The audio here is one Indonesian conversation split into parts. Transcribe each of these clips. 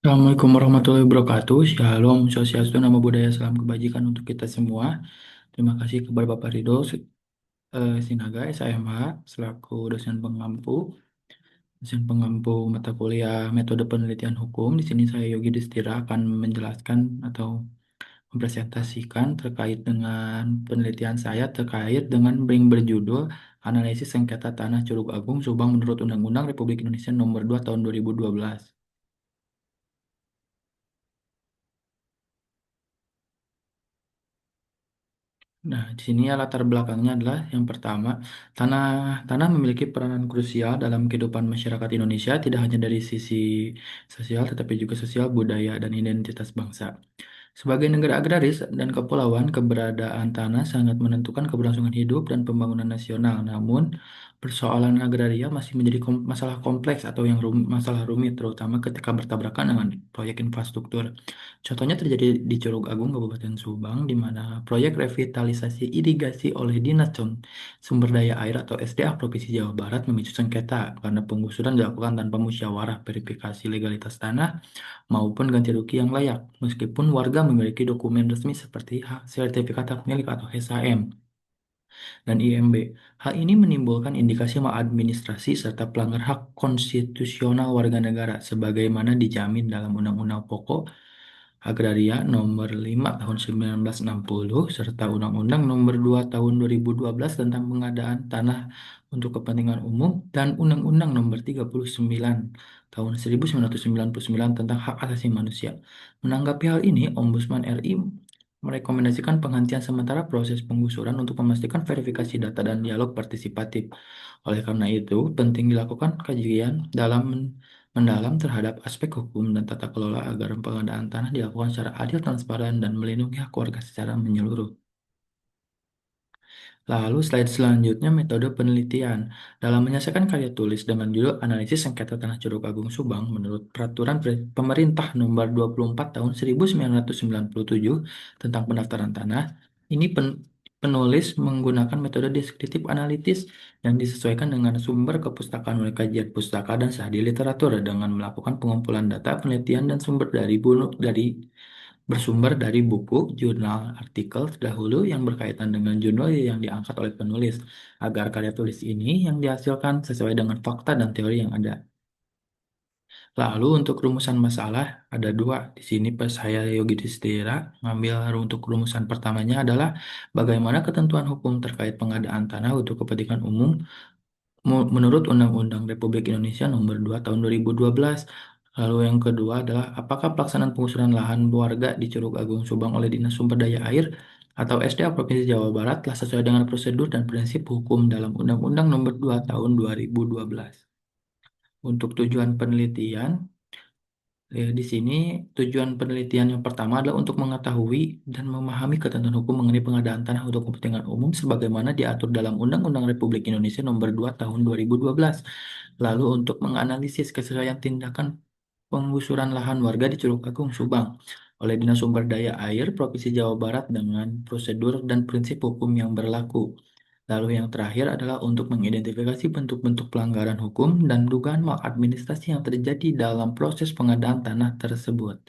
Assalamualaikum warahmatullahi wabarakatuh. Shalom, Swastiastu, nama budaya, salam kebajikan untuk kita semua. Terima kasih kepada Bapak Ridho Sinaga, SAMH, selaku dosen pengampu mata kuliah Metode Penelitian Hukum. Di sini saya Yogi Destira akan menjelaskan atau mempresentasikan terkait dengan penelitian saya terkait dengan yang berjudul Analisis Sengketa Tanah Curug Agung Subang menurut Undang-Undang Republik Indonesia Nomor 2 Tahun 2012. Nah, di sini ya latar belakangnya adalah yang pertama, tanah tanah memiliki peranan krusial dalam kehidupan masyarakat Indonesia tidak hanya dari sisi sosial tetapi juga sosial, budaya, dan identitas bangsa. Sebagai negara agraris dan kepulauan, keberadaan tanah sangat menentukan keberlangsungan hidup dan pembangunan nasional. Namun, persoalan agraria masih menjadi masalah kompleks atau yang masalah rumit, terutama ketika bertabrakan dengan proyek infrastruktur. Contohnya terjadi di Curug Agung, Kabupaten Subang, di mana proyek revitalisasi irigasi oleh Sumber Daya Air atau SDA Provinsi Jawa Barat memicu sengketa karena penggusuran dilakukan tanpa musyawarah, verifikasi legalitas tanah, maupun ganti rugi yang layak, meskipun warga memiliki dokumen resmi seperti sertifikat hak milik atau HSHM dan IMB. Hal ini menimbulkan indikasi maladministrasi serta pelanggar hak konstitusional warga negara sebagaimana dijamin dalam Undang-Undang Pokok Agraria Nomor 5 Tahun 1960 serta Undang-Undang Nomor 2 Tahun 2012 tentang pengadaan tanah untuk kepentingan umum dan Undang-Undang Nomor 39 Tahun 1999 tentang hak asasi manusia. Menanggapi hal ini, Ombudsman RI merekomendasikan penghentian sementara proses penggusuran untuk memastikan verifikasi data dan dialog partisipatif. Oleh karena itu, penting dilakukan kajian mendalam terhadap aspek hukum dan tata kelola agar pengadaan tanah dilakukan secara adil, transparan, dan melindungi hak warga secara menyeluruh. Lalu slide selanjutnya metode penelitian. Dalam menyelesaikan karya tulis dengan judul Analisis Sengketa Tanah Curug Agung Subang menurut Peraturan Pemerintah Nomor 24 Tahun 1997 tentang pendaftaran tanah, ini penulis menggunakan metode deskriptif analitis yang disesuaikan dengan sumber kepustakaan oleh kajian pustaka dan sahdi literatur dengan melakukan pengumpulan data, penelitian, dan sumber dari bersumber dari buku, jurnal, artikel terdahulu yang berkaitan dengan jurnal yang diangkat oleh penulis, agar karya tulis ini yang dihasilkan sesuai dengan fakta dan teori yang ada. Lalu untuk rumusan masalah ada dua. Di sini pas saya Yogi Tistira ngambil untuk rumusan pertamanya adalah bagaimana ketentuan hukum terkait pengadaan tanah untuk kepentingan umum menurut Undang-Undang Republik Indonesia Nomor 2 Tahun 2012. Lalu yang kedua adalah apakah pelaksanaan penggusuran lahan warga di Curug Agung Subang oleh Dinas Sumber Daya Air atau SDA Provinsi Jawa Barat telah sesuai dengan prosedur dan prinsip hukum dalam Undang-Undang Nomor 2 Tahun 2012. Untuk tujuan penelitian, di sini tujuan penelitian yang pertama adalah untuk mengetahui dan memahami ketentuan hukum mengenai pengadaan tanah untuk kepentingan umum sebagaimana diatur dalam Undang-Undang Republik Indonesia Nomor 2 Tahun 2012. Lalu untuk menganalisis kesesuaian tindakan penggusuran lahan warga di Curug Agung Subang oleh Dinas Sumber Daya Air Provinsi Jawa Barat dengan prosedur dan prinsip hukum yang berlaku. Lalu yang terakhir adalah untuk mengidentifikasi bentuk-bentuk pelanggaran hukum dan dugaan maladministrasi yang terjadi dalam proses pengadaan tanah tersebut.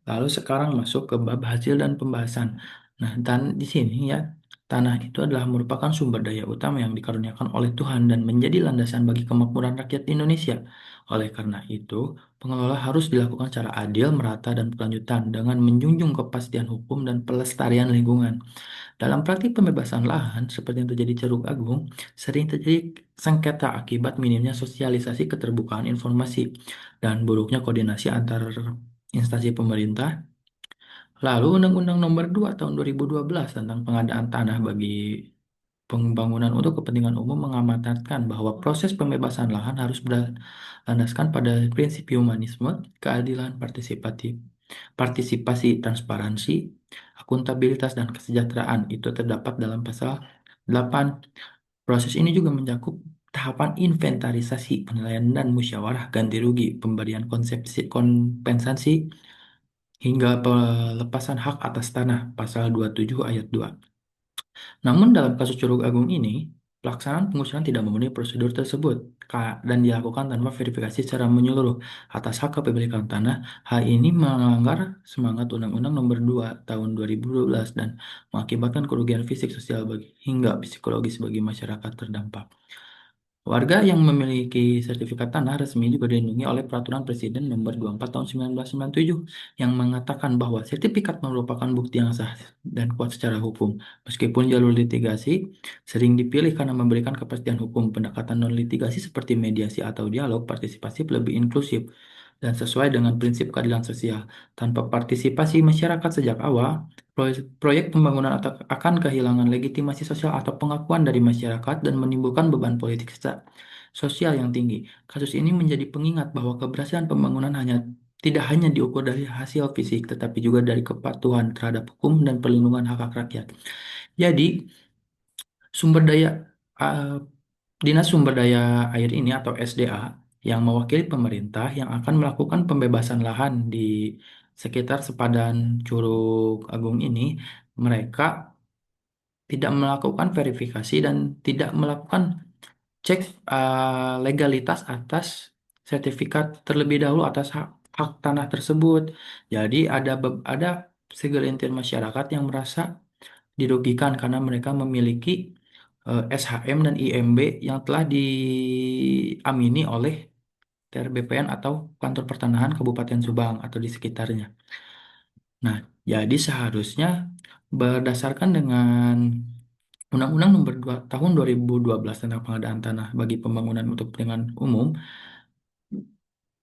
Lalu sekarang masuk ke bab hasil dan pembahasan. Nah, dan di sini ya, tanah itu adalah merupakan sumber daya utama yang dikaruniakan oleh Tuhan dan menjadi landasan bagi kemakmuran rakyat Indonesia. Oleh karena itu, pengelola harus dilakukan secara adil, merata, dan berkelanjutan dengan menjunjung kepastian hukum dan pelestarian lingkungan. Dalam praktik pembebasan lahan, seperti yang terjadi di Curug Agung, sering terjadi sengketa akibat minimnya sosialisasi keterbukaan informasi dan buruknya koordinasi antar instansi pemerintah. Lalu Undang-Undang Nomor 2 Tahun 2012 tentang pengadaan tanah bagi pembangunan untuk kepentingan umum mengamanatkan bahwa proses pembebasan lahan harus berlandaskan pada prinsip humanisme, keadilan partisipatif, partisipasi, transparansi, akuntabilitas, dan kesejahteraan. Itu terdapat dalam pasal 8. Proses ini juga mencakup tahapan inventarisasi, penilaian, dan musyawarah ganti rugi, pemberian kompensasi, hingga pelepasan hak atas tanah, pasal 27 ayat 2. Namun dalam kasus Curug Agung ini, pelaksanaan pengusuran tidak memenuhi prosedur tersebut dan dilakukan tanpa verifikasi secara menyeluruh atas hak kepemilikan tanah. Hal ini melanggar semangat Undang-Undang Nomor 2 Tahun 2012 dan mengakibatkan kerugian fisik, sosial hingga psikologis bagi masyarakat terdampak. Warga yang memiliki sertifikat tanah resmi juga dilindungi oleh Peraturan Presiden Nomor 24 Tahun 1997 yang mengatakan bahwa sertifikat merupakan bukti yang sah dan kuat secara hukum. Meskipun jalur litigasi sering dipilih karena memberikan kepastian hukum, pendekatan non-litigasi seperti mediasi atau dialog partisipatif lebih inklusif dan sesuai dengan prinsip keadilan sosial. Tanpa partisipasi masyarakat sejak awal, proyek pembangunan akan kehilangan legitimasi sosial atau pengakuan dari masyarakat dan menimbulkan beban politik sosial yang tinggi. Kasus ini menjadi pengingat bahwa keberhasilan pembangunan tidak hanya diukur dari hasil fisik, tetapi juga dari kepatuhan terhadap hukum dan perlindungan hak-hak rakyat. Jadi, sumber daya uh, Dinas Sumber Daya Air ini atau SDA yang mewakili pemerintah yang akan melakukan pembebasan lahan di sekitar sepadan Curug Agung ini, mereka tidak melakukan verifikasi dan tidak melakukan cek legalitas atas sertifikat terlebih dahulu atas hak tanah tersebut. Jadi ada segelintir masyarakat yang merasa dirugikan karena mereka memiliki SHM dan IMB yang telah diamini oleh TRBPN atau Kantor Pertanahan Kabupaten Subang atau di sekitarnya. Nah, jadi seharusnya berdasarkan dengan Undang-Undang Nomor 2 Tahun 2012 tentang pengadaan tanah bagi pembangunan untuk kepentingan umum,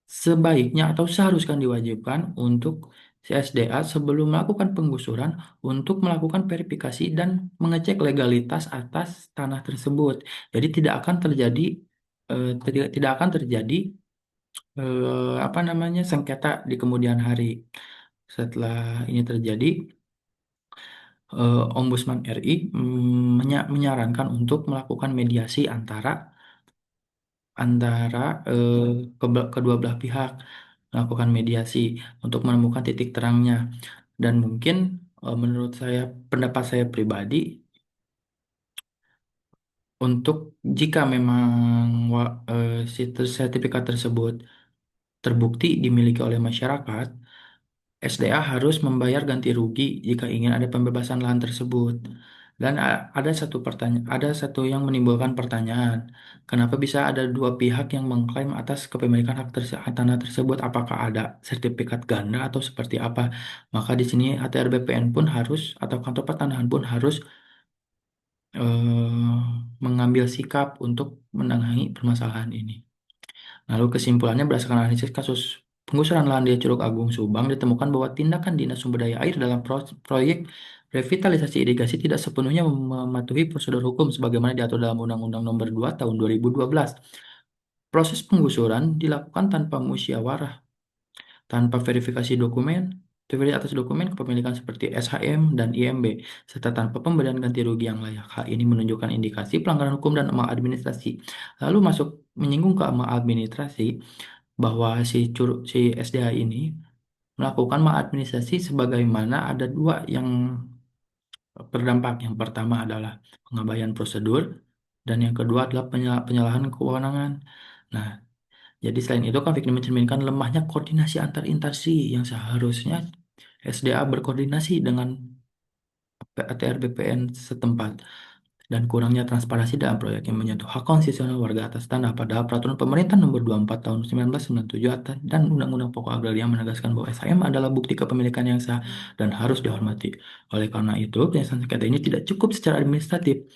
sebaiknya atau seharusnya diwajibkan untuk CSDA sebelum melakukan penggusuran untuk melakukan verifikasi dan mengecek legalitas atas tanah tersebut. Jadi tidak akan terjadi apa namanya sengketa di kemudian hari. Setelah ini terjadi, Ombudsman RI menyarankan untuk melakukan mediasi antara antara eh, kedua belah pihak, melakukan mediasi untuk menemukan titik terangnya. Dan mungkin menurut saya, pendapat saya pribadi, untuk jika memang sertifikat tersebut terbukti dimiliki oleh masyarakat, SDA harus membayar ganti rugi jika ingin ada pembebasan lahan tersebut. Dan ada satu yang menimbulkan pertanyaan, kenapa bisa ada dua pihak yang mengklaim atas kepemilikan tanah tersebut? Apakah ada sertifikat ganda atau seperti apa? Maka di sini ATR BPN pun harus atau kantor pertanahan pun harus mengambil sikap untuk menangani permasalahan ini. Lalu kesimpulannya berdasarkan analisis kasus penggusuran lahan di Curug Agung Subang ditemukan bahwa tindakan Dinas Sumber Daya Air dalam proyek revitalisasi irigasi tidak sepenuhnya mematuhi prosedur hukum sebagaimana diatur dalam Undang-Undang Nomor 2 Tahun 2012. Proses penggusuran dilakukan tanpa musyawarah, tanpa verifikasi dokumen, terdiri atas dokumen kepemilikan seperti SHM dan IMB, serta tanpa pemberian ganti rugi yang layak. Hal ini menunjukkan indikasi pelanggaran hukum dan maladministrasi. Lalu menyinggung ke maladministrasi, bahwa si SDA ini melakukan maladministrasi sebagaimana ada dua yang berdampak. Yang pertama adalah pengabaian prosedur dan yang kedua adalah penyalahan kewenangan. Nah, jadi selain itu konflik ini mencerminkan lemahnya koordinasi antar instansi yang seharusnya SDA berkoordinasi dengan ATR BPN setempat dan kurangnya transparansi dalam proyek yang menyentuh hak konstitusional warga atas tanah. Padahal Peraturan Pemerintah Nomor 24 Tahun 1997 dan Undang-Undang Pokok Agraria menegaskan bahwa SHM adalah bukti kepemilikan yang sah dan harus dihormati. Oleh karena itu, penyelesaian sengketa ini tidak cukup secara administratif,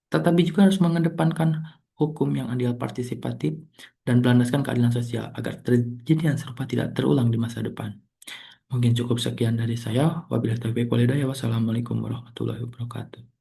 tetapi juga harus mengedepankan hukum yang adil, partisipatif, dan berlandaskan keadilan sosial agar kejadian serupa tidak terulang di masa depan. Mungkin cukup sekian dari saya. Wabillahi taufiq wal hidayah. Wassalamualaikum warahmatullahi wabarakatuh.